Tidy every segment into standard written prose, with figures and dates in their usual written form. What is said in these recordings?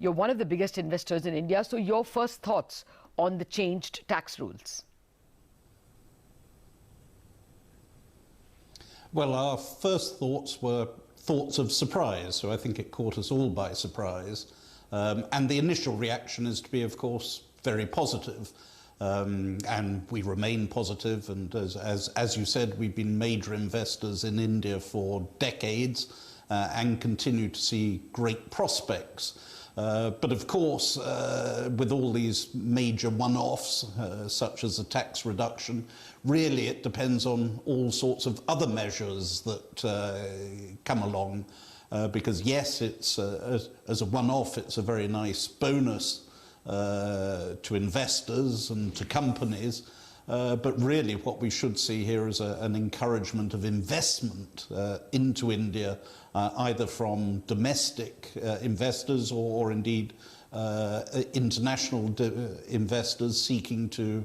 You're one of the biggest investors in India, so your first thoughts on the changed tax rules? Well, our first thoughts were thoughts of surprise, so I think it caught us all by surprise. And the initial reaction is to be, of course, very positive. And we remain positive, and as you said, we've been major investors in India for decades and continue to see great prospects. But of course, with all these major one-offs, such as the tax reduction, really it depends on all sorts of other measures that come along. Because yes, it's as a one-off, it's a very nice bonus to investors and to companies. But really what we should see here is an encouragement of investment into India, either from domestic investors or indeed international investors seeking to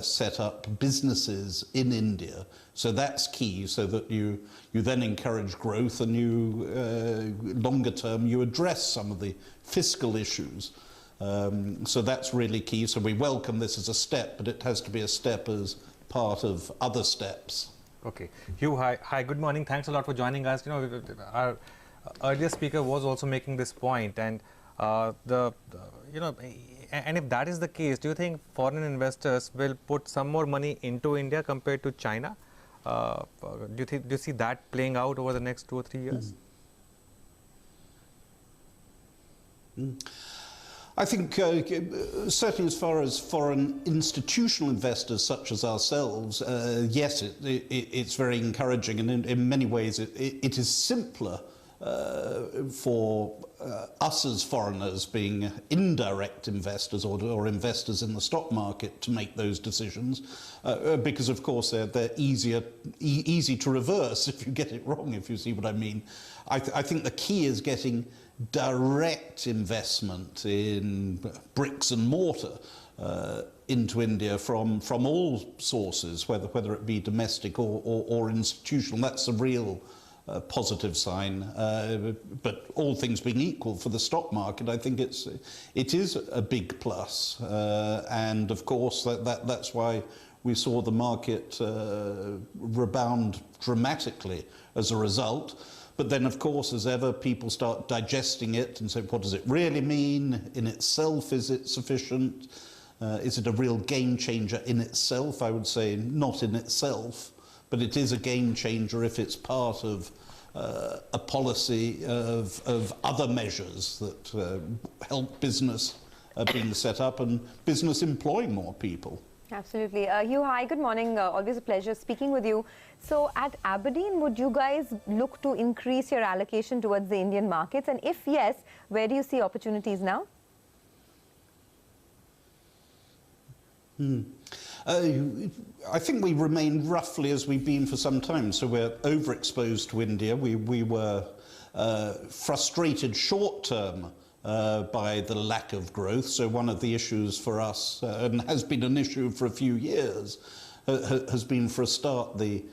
set up businesses in India. So that's key, so that you then encourage growth, and you longer term you address some of the fiscal issues. So that's really key. So we welcome this as a step, but it has to be a step as part of other steps. Okay. Hugh, hi, good morning. Thanks a lot for joining us. You know, our earlier speaker was also making this point, and and if that is the case, do you think foreign investors will put some more money into India compared to China? Do you see that playing out over the next 2 or 3 years? I think certainly as far as foreign institutional investors such as ourselves, yes, it's very encouraging, and in many ways it is simpler for us as foreigners, being indirect investors or investors in the stock market, to make those decisions, because of course they're easy to reverse if you get it wrong, if you see what I mean. I think the key is getting direct investment in bricks and mortar into India from all sources, whether it be domestic or institutional. That's a real positive sign. But all things being equal, for the stock market, I think it is a big plus. And of course that's why we saw the market rebound dramatically as a result. But then, of course, as ever, people start digesting it and say, what does it really mean in itself? Is it sufficient? Is it a real game changer in itself? I would say not in itself, but it is a game changer if it's part of a policy of other measures that help business being set up and business employing more people. Absolutely. Hugh, hi, good morning. Always a pleasure speaking with you. So at Aberdeen, would you guys look to increase your allocation towards the Indian markets? And if yes, where do you see opportunities now? I think we remain roughly as we've been for some time. So we're overexposed to India. We were frustrated short term by the lack of growth. So one of the issues for us, and has been an issue for a few years, has been, for a start, the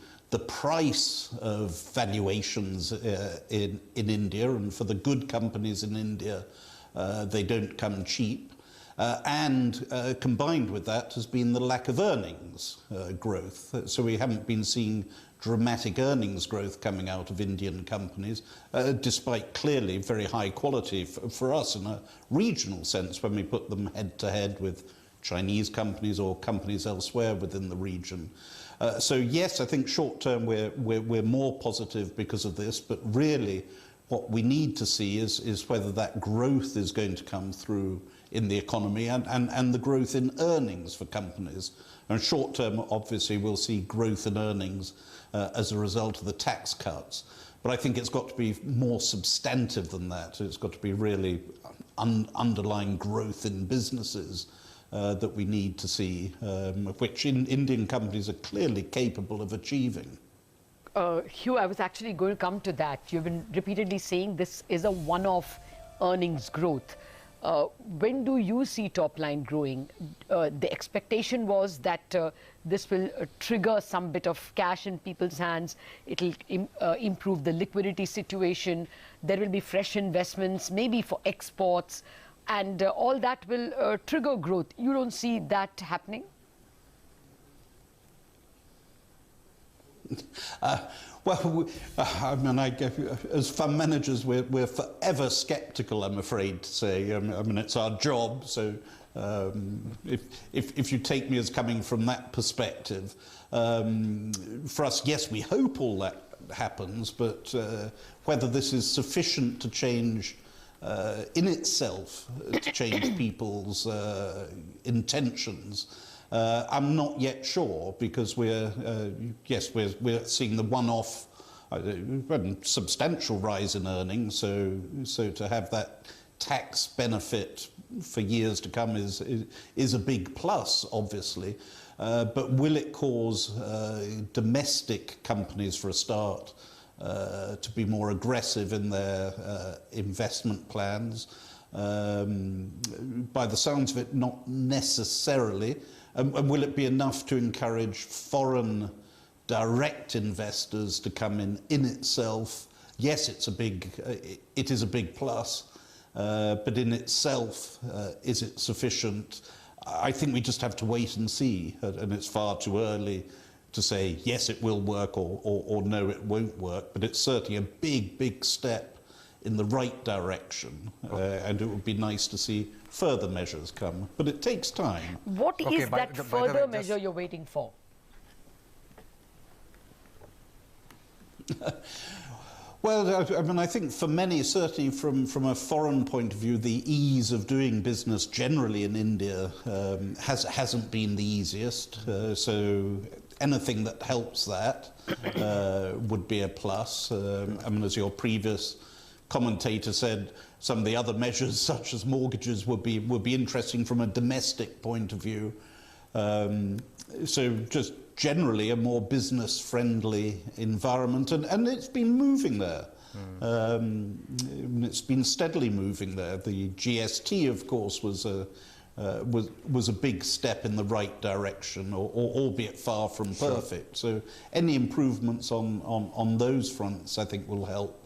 price of valuations in India, and for the good companies in India, they don't come cheap. And combined with that has been the lack of earnings growth. So we haven't been seeing dramatic earnings growth coming out of Indian companies, despite clearly very high quality for us in a regional sense when we put them head to head with Chinese companies or companies elsewhere within the region. So yes, I think short term we're more positive because of this, but really what we need to see is whether that growth is going to come through in the economy and the growth in earnings for companies. And short term, obviously, we'll see growth in earnings as a result of the tax cuts. But I think it's got to be more substantive than that. It's got to be really underlying growth in businesses that we need to see, which Indian companies are clearly capable of achieving. Hugh, I was actually going to come to that. You've been repeatedly saying this is a one-off earnings growth. when do you see top line growing? The expectation was that this will trigger some bit of cash in people's hands. It will improve the liquidity situation. There will be fresh investments, maybe for exports, and all that will trigger growth. You don't see that happening? I mean, as fund managers, we're forever sceptical, I'm afraid to say. I mean, it's our job, so if you take me as coming from that perspective, for us, yes, we hope all that happens, but whether this is sufficient to change in itself, to change people's intentions, I'm not yet sure, because we're seeing the one-off substantial rise in earnings, so to have that tax benefit for years to come is a big plus, obviously. But will it cause domestic companies, for a start, to be more aggressive in their investment plans? By the sounds of it, not necessarily. And will it be enough to encourage foreign direct investors to come in itself? Yes, it is a big plus, but in itself, is it sufficient? I think we just have to wait and see, and it's far too early to say yes, it will work, or no, it won't work. But it's certainly a big step in the right direction, and it would be nice to see further measures come, but it takes time. What is that further measure you're waiting for? Well, I mean, I think for many, certainly from a foreign point of view, the ease of doing business generally in India hasn't been the easiest. So anything that helps that would be a plus. I mean, as your previous commentator said, some of the other measures, such as mortgages, would be interesting from a domestic point of view. So just generally a more business-friendly environment, and it's been moving there. It's been steadily moving there. The GST, of course, was a big step in the right direction, albeit far from perfect. So any improvements on those fronts, I think, will help.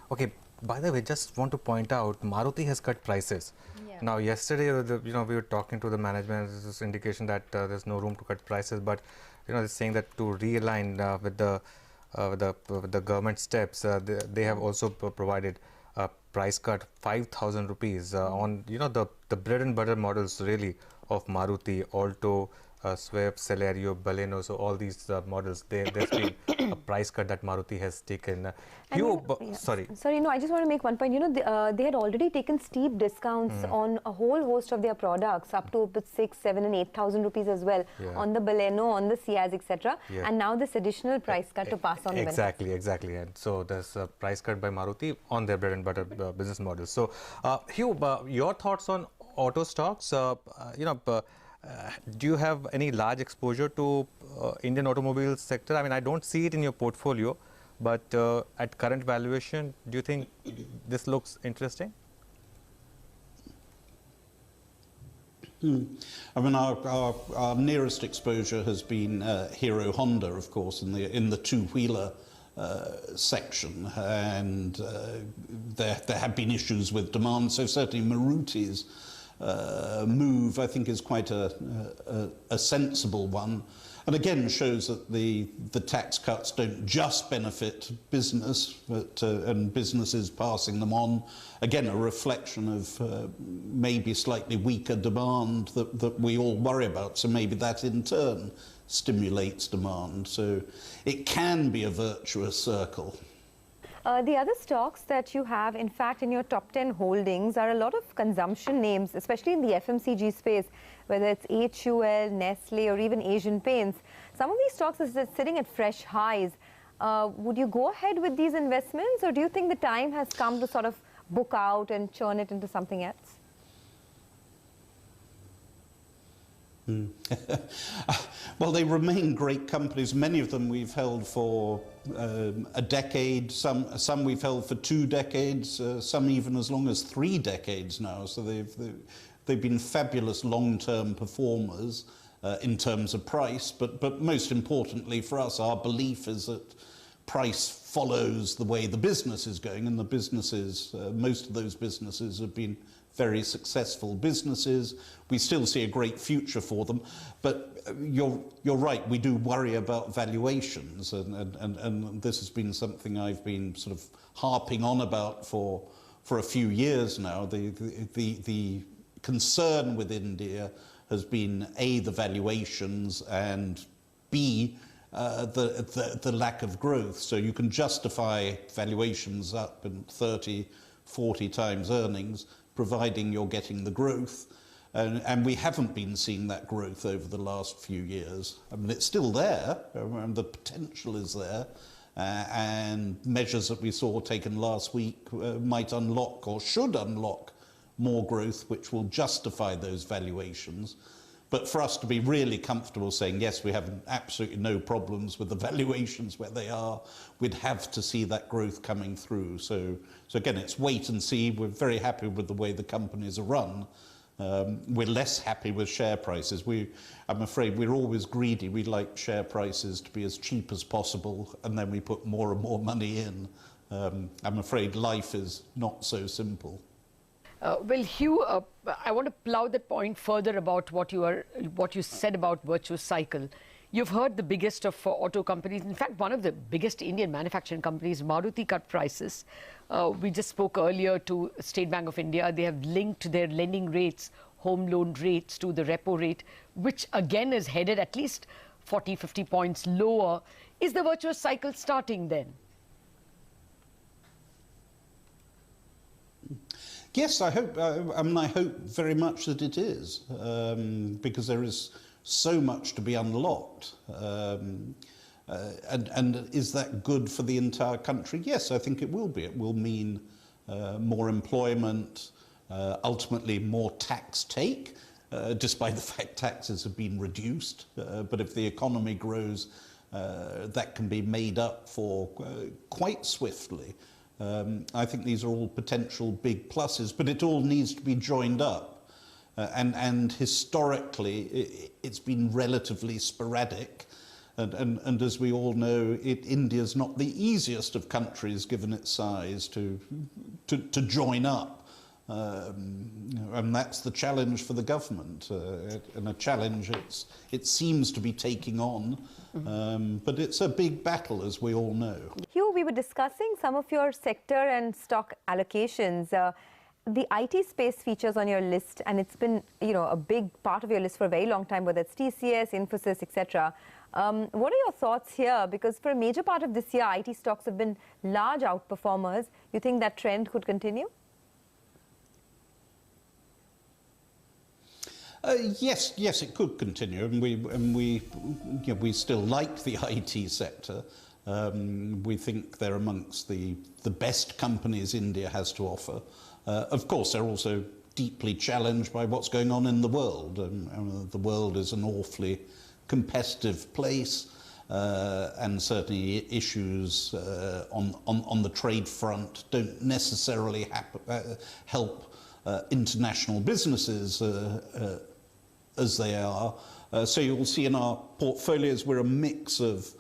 Okay. By the way, just want to point out, Maruti has cut prices. Yeah. Now, yesterday, we were talking to the management. There's this indication that there's no room to cut prices, but they're saying that to realign with the government steps, they have also provided a price cut 5,000 rupees on the bread and butter models really of Maruti, Alto, Swift, Celerio, Baleno, so all these models, there's been a price cut that Maruti has taken. Sorry, no, I just want to make one point. They had already taken steep discounts on a whole host of their products, up to 6, 7 and 8,000 rupees as well, on the Baleno, on the Ciaz, etc. And now this additional price cut to pass on. Exactly. And so there's a price cut by Maruti on their bread and butter business models. So, Hugh, your thoughts on auto stocks? Do you have any large exposure to Indian automobile sector? I mean, I don't see it in your portfolio, but at current valuation, do you think this looks interesting? I mean, our nearest exposure has been Hero Honda, of course, in the two-wheeler section, and there have been issues with demand. So certainly Maruti's move, I think, is quite a sensible one, and again shows that the tax cuts don't just benefit business, but and businesses passing them on. Again, a reflection of maybe slightly weaker demand that we all worry about. So maybe that in turn stimulates demand. So it can be a virtuous circle. The other stocks that you have, in fact, in your top 10 holdings are a lot of consumption names, especially in the FMCG space, whether it's HUL, Nestle, or even Asian Paints. Some of these stocks are sitting at fresh highs. Would you go ahead with these investments, or do you think the time has come to sort of book out and churn it into something else? Well, they remain great companies. Many of them we've held for a decade, some we've held for 2 decades, some even as long as 3 decades now. So they've been fabulous long-term performers in terms of price, but most importantly for us, our belief is that price follows the way the business is going, and the businesses, most of those businesses have been very successful businesses. We still see a great future for them, but you're right, we do worry about valuations, and this has been something I've been sort of harping on about for a few years now. The concern with India has been A, the valuations, and B, the lack of growth. So you can justify valuations up in 30, 40 times earnings, providing you're getting the growth. And we haven't been seeing that growth over the last few years. I mean, it's still there, and the potential is there, and measures that we saw taken last week might unlock or should unlock more growth, which will justify those valuations. But for us to be really comfortable saying, yes, we have absolutely no problems with the valuations where they are, we'd have to see that growth coming through. So again, it's wait and see. We're very happy with the way the companies are run. We're less happy with share prices. I'm afraid we're always greedy. We like share prices to be as cheap as possible, and then we put more and more money in. I'm afraid life is not so simple. Well, Hugh, I want to plough that point further about what you said about virtuous cycle. You've heard the biggest of auto companies, in fact, one of the biggest Indian manufacturing companies, Maruti, cut prices. We just spoke earlier to State Bank of India. They have linked their lending rates, home loan rates, to the repo rate, which again is headed at least 40, 50 points lower. Is the virtuous cycle starting then? Yes, I hope. I mean, I hope very much that it is, because there is so much to be unlocked. And is that good for the entire country? Yes, I think it will be. It will mean more employment, ultimately more tax take, despite the fact taxes have been reduced. But if the economy grows, that can be made up for quite swiftly. I think these are all potential big pluses, but it all needs to be joined up. And historically, it's been relatively sporadic. And as we all know, India's not the easiest of countries, given its size, to join up. And that's the challenge for the government, and a challenge it seems to be taking on. But it's a big battle, as we all know. Hugh, we were discussing some of your sector and stock allocations. The IT space features on your list, and it's been, a big part of your list for a very long time, whether it's TCS, Infosys, etc. What are your thoughts here? Because for a major part of this year, IT stocks have been large outperformers. You think that trend could continue? Yes, it could continue, and we still like the IT sector. We think they're amongst the best companies India has to offer. Of course, they're also deeply challenged by what's going on in the world. The world is an awfully competitive place, and certainly issues on the trade front don't necessarily help international businesses as they are. So you'll see in our portfolios we're a mix of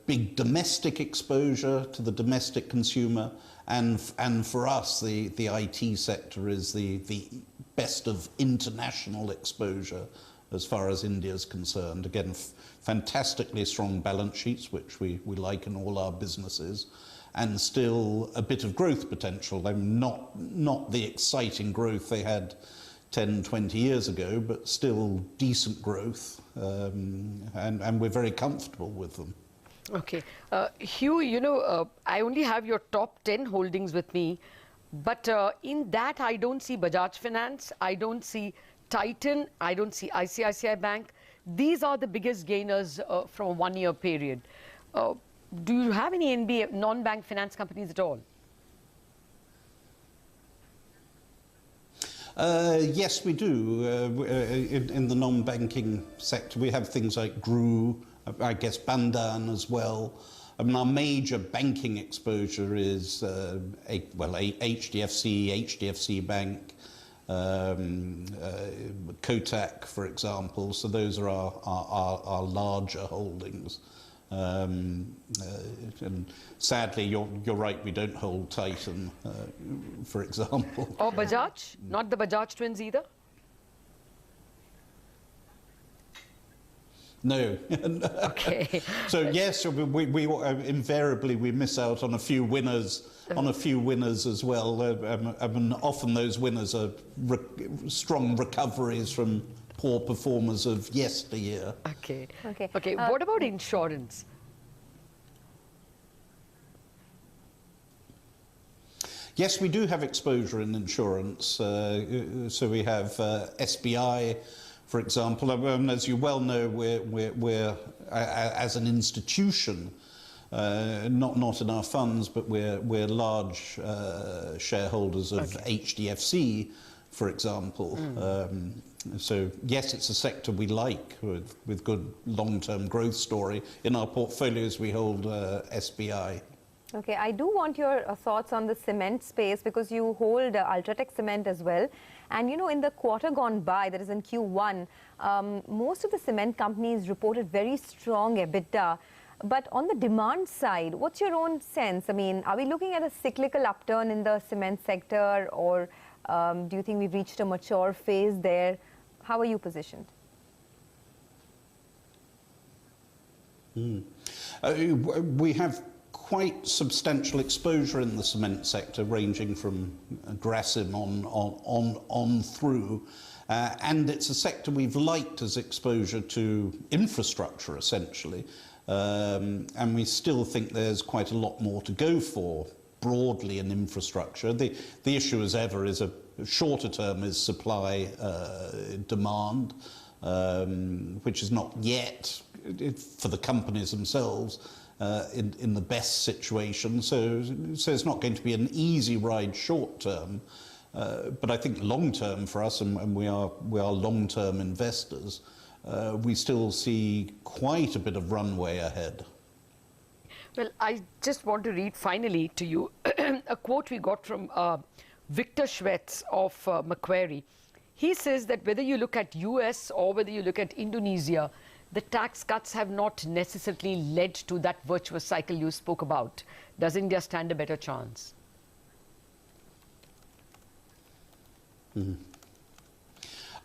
big domestic exposure to the domestic consumer, and for us the IT sector is the best of international exposure as far as India is concerned. Again, fantastically strong balance sheets, which we like in all our businesses, and still a bit of growth potential. I mean, not the exciting growth they had 10, 20 years ago, but still decent growth, and we're very comfortable with them. Okay. Hugh, I only have your top 10 holdings with me, but in that I don't see Bajaj Finance, I don't see Titan, I don't see ICICI Bank. These are the biggest gainers from a one-year period. Do you have any non-bank finance companies at all? Yes, we do. In the non-banking sector, we have things like GRU, I guess Bandan as well. I mean, our major banking exposure is HDFC, HDFC Bank, Kotak, for example. So those are our larger holdings. And sadly, you're right, we don't hold Titan, for example. Or Bajaj? Not the Bajaj twins either? No. Okay. So yes, we invariably we miss out on a few winners, as well. I mean, often those winners are strong recoveries from poor performers of yesteryear. Okay. Okay. Okay. What about insurance? Yes, we do have exposure in insurance. So we have SBI, for example. As you well know, we're as an institution, not in our funds, but we're large shareholders of HDFC, for example. So yes, it's a sector we like with good long-term growth story. In our portfolios, we hold SBI. Okay, I do want your thoughts on the cement space, because you hold Ultratech Cement as well. And you know, in the quarter gone by, that is in Q1, most of the cement companies reported very strong EBITDA. But on the demand side, what's your own sense? I mean, are we looking at a cyclical upturn in the cement sector, or do you think we've reached a mature phase there? How are you positioned? We have quite substantial exposure in the cement sector, ranging from Grasim on through. And it's a sector we've liked as exposure to infrastructure, essentially. And we still think there's quite a lot more to go for broadly in infrastructure. The issue, as ever, is a shorter term is supply demand, which is not yet, for the companies themselves, in the best situation. So it's not going to be an easy ride short term. But I think long term for us, and we are long term investors, we still see quite a bit of runway ahead. Well, I just want to read finally to you a quote we got from Victor Schwetz of Macquarie. He says that whether you look at US or whether you look at Indonesia, the tax cuts have not necessarily led to that virtuous cycle you spoke about. Does India stand a better chance?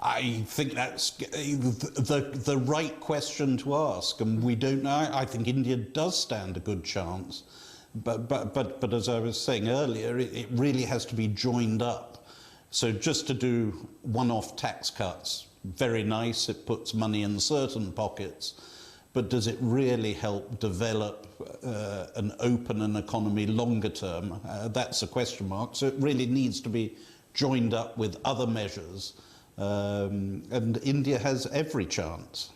I think that's the right question to ask, and we don't know. I think India does stand a good chance, but as I was saying earlier, it really has to be joined up. So just to do one-off tax cuts, very nice, it puts money in certain pockets, but does it really help develop an open economy longer term? That's a question mark. So it really needs to be joined up with other measures, and India has every chance.